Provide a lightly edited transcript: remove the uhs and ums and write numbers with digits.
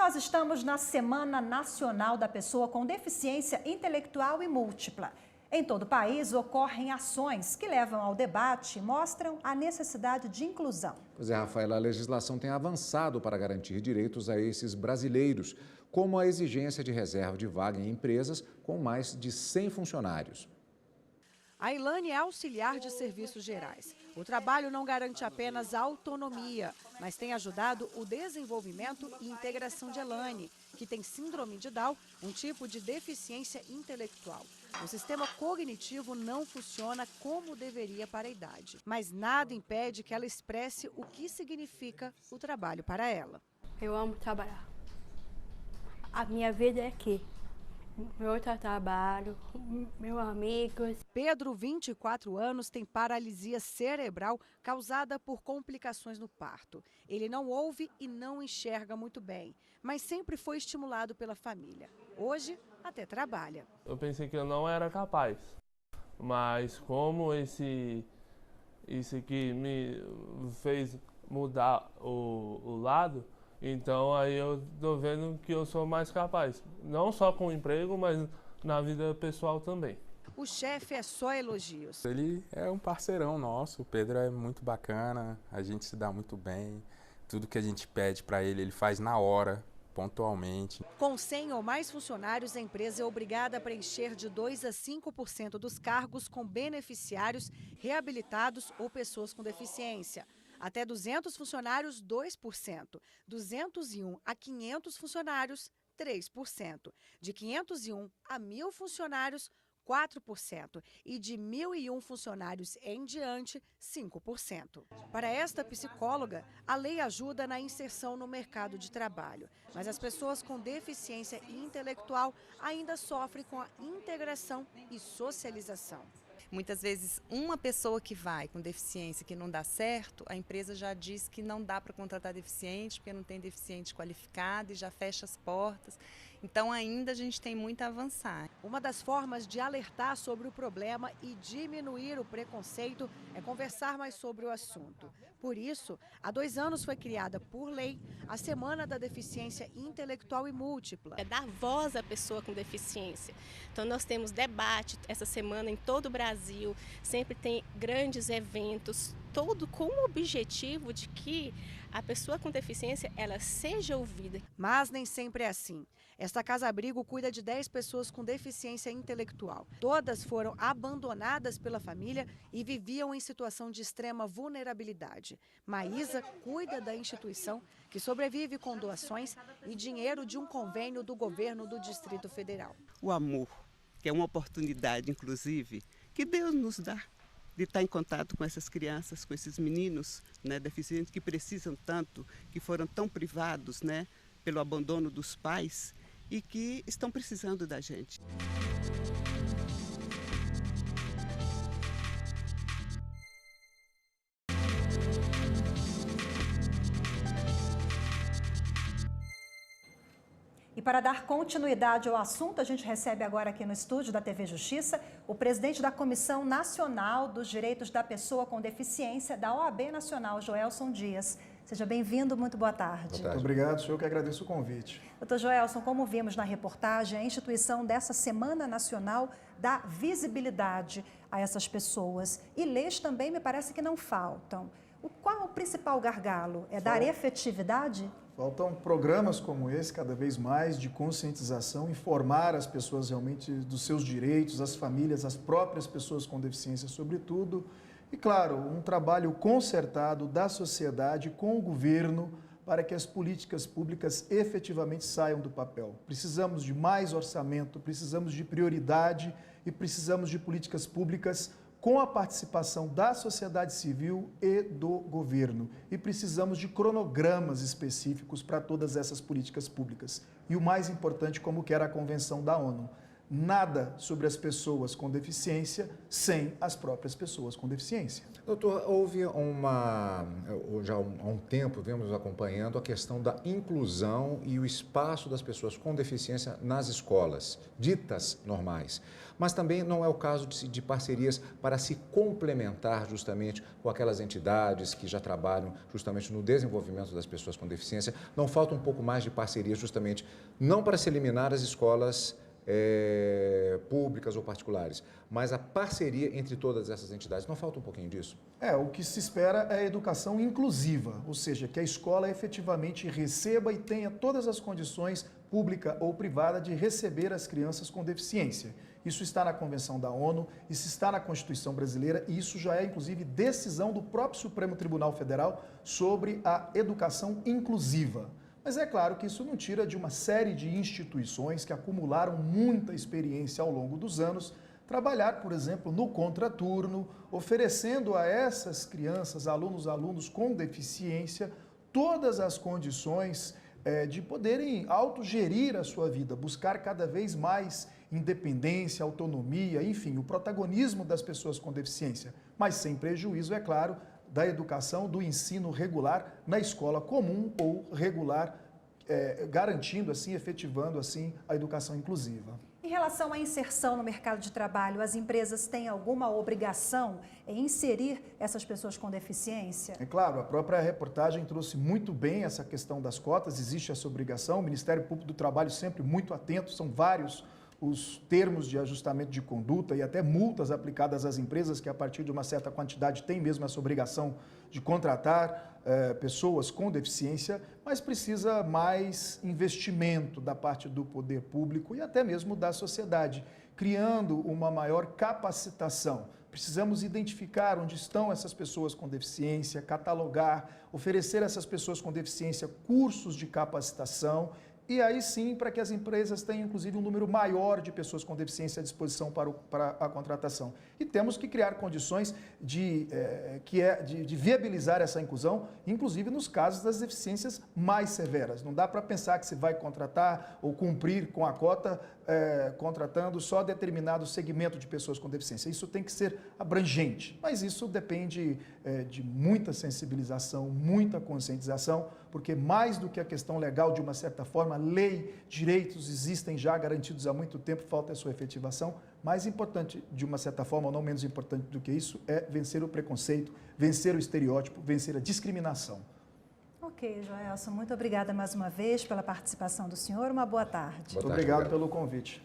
nós estamos na Semana Nacional da Pessoa com Deficiência Intelectual e Múltipla. Em todo o país ocorrem ações que levam ao debate e mostram a necessidade de inclusão. Pois é, Rafaela, a legislação tem avançado para garantir direitos a esses brasileiros, como a exigência de reserva de vaga em empresas com mais de 100 funcionários. A Ilane é auxiliar de serviços gerais. O trabalho não garante apenas autonomia, mas tem ajudado o desenvolvimento e integração de Ilane, que tem síndrome de Down, um tipo de deficiência intelectual. O sistema cognitivo não funciona como deveria para a idade, mas nada impede que ela expresse o que significa o trabalho para ela. Eu amo trabalhar. A minha vida é aqui. Meu outro trabalho, meus amigos. Pedro, 24 anos, tem paralisia cerebral causada por complicações no parto. Ele não ouve e não enxerga muito bem, mas sempre foi estimulado pela família. Hoje, até trabalha. Eu pensei que eu não era capaz, mas como isso aqui me fez mudar o lado, então aí eu tô vendo que eu sou mais capaz, não só com o emprego, mas na vida pessoal também. O chefe é só elogios. Ele é um parceirão nosso, o Pedro é muito bacana, a gente se dá muito bem, tudo que a gente pede para ele faz na hora, pontualmente. Com 100 ou mais funcionários, a empresa é obrigada a preencher de 2% a 5% dos cargos com beneficiários reabilitados ou pessoas com deficiência. Até 200 funcionários, 2%. 201 a 500 funcionários, 3%. De 501 a 1.000 funcionários, 4%. E de 1.001 funcionários em diante, 5%. Para esta psicóloga, a lei ajuda na inserção no mercado de trabalho. Mas as pessoas com deficiência intelectual ainda sofrem com a integração e socialização. Muitas vezes, uma pessoa que vai com deficiência que não dá certo, a empresa já diz que não dá para contratar deficiente, porque não tem deficiente qualificado e já fecha as portas. Então, ainda a gente tem muito a avançar. Uma das formas de alertar sobre o problema e diminuir o preconceito é conversar mais sobre o assunto. Por isso, há 2 anos foi criada por lei a Semana da Deficiência Intelectual e Múltipla. É dar voz à pessoa com deficiência. Então, nós temos debate essa semana em todo o Brasil, sempre tem grandes eventos, todo com o objetivo de que a pessoa com deficiência ela seja ouvida. Mas nem sempre é assim. Esta casa-abrigo cuida de 10 pessoas com deficiência intelectual. Todas foram abandonadas pela família e viviam em situação de extrema vulnerabilidade. Maísa cuida da instituição, que sobrevive com doações e dinheiro de um convênio do governo do Distrito Federal. O amor, que é uma oportunidade, inclusive, que Deus nos dá de estar em contato com essas crianças, com esses meninos, né, deficientes que precisam tanto, que foram tão privados, né, pelo abandono dos pais e que estão precisando da gente. E para dar continuidade ao assunto, a gente recebe agora aqui no estúdio da TV Justiça o presidente da Comissão Nacional dos Direitos da Pessoa com Deficiência da OAB Nacional, Joelson Dias. Seja bem-vindo, muito boa tarde. Muito obrigado, senhor, que agradeço o convite. Doutor Joelson, como vimos na reportagem, a instituição dessa Semana Nacional dá visibilidade a essas pessoas. E leis também me parece que não faltam. Qual é o principal gargalo? É dar efetividade? Faltam programas como esse, cada vez mais, de conscientização, informar as pessoas realmente dos seus direitos, as famílias, as próprias pessoas com deficiência, sobretudo. E, claro, um trabalho concertado da sociedade com o governo para que as políticas públicas efetivamente saiam do papel. Precisamos de mais orçamento, precisamos de prioridade e precisamos de políticas públicas com a participação da sociedade civil e do governo. E precisamos de cronogramas específicos para todas essas políticas públicas. E o mais importante, como quer a Convenção da ONU, nada sobre as pessoas com deficiência sem as próprias pessoas com deficiência. Doutor, já há um tempo, vemos acompanhando a questão da inclusão e o espaço das pessoas com deficiência nas escolas, ditas normais. Mas também não é o caso de parcerias para se complementar justamente com aquelas entidades que já trabalham justamente no desenvolvimento das pessoas com deficiência. Não falta um pouco mais de parceria justamente, não para se eliminar as escolas públicas ou particulares, mas a parceria entre todas essas entidades. Não falta um pouquinho disso? O que se espera é a educação inclusiva, ou seja, que a escola efetivamente receba e tenha todas as condições, pública ou privada, de receber as crianças com deficiência. Isso está na Convenção da ONU, isso está na Constituição brasileira e isso já é, inclusive, decisão do próprio Supremo Tribunal Federal sobre a educação inclusiva. Mas é claro que isso não tira de uma série de instituições que acumularam muita experiência ao longo dos anos, trabalhar, por exemplo, no contraturno, oferecendo a essas crianças, alunos com deficiência, todas as condições de poderem autogerir a sua vida, buscar cada vez mais independência, autonomia, enfim, o protagonismo das pessoas com deficiência, mas sem prejuízo, é claro, da educação, do ensino regular na escola comum ou regular, garantindo assim, efetivando assim a educação inclusiva. Em relação à inserção no mercado de trabalho, as empresas têm alguma obrigação em inserir essas pessoas com deficiência? É claro, a própria reportagem trouxe muito bem essa questão das cotas, existe essa obrigação, o Ministério Público do Trabalho sempre muito atento, são vários os termos de ajustamento de conduta e até multas aplicadas às empresas que, a partir de uma certa quantidade, têm mesmo essa obrigação de contratar pessoas com deficiência, mas precisa mais investimento da parte do poder público e até mesmo da sociedade, criando uma maior capacitação. Precisamos identificar onde estão essas pessoas com deficiência, catalogar, oferecer a essas pessoas com deficiência cursos de capacitação. E aí sim, para que as empresas tenham, inclusive, um número maior de pessoas com deficiência à disposição para a contratação. E temos que criar condições de viabilizar essa inclusão, inclusive nos casos das deficiências mais severas. Não dá para pensar que se vai contratar ou cumprir com a cota contratando só determinado segmento de pessoas com deficiência. Isso tem que ser abrangente, mas isso depende de muita sensibilização, muita conscientização, porque mais do que a questão legal, de uma certa forma, lei, direitos existem já garantidos há muito tempo, falta a sua efetivação. Mais importante, de uma certa forma, ou não menos importante do que isso, é vencer o preconceito, vencer o estereótipo, vencer a discriminação. Ok, Joelson, muito obrigada mais uma vez pela participação do senhor. Uma boa tarde. Muito obrigado pelo convite.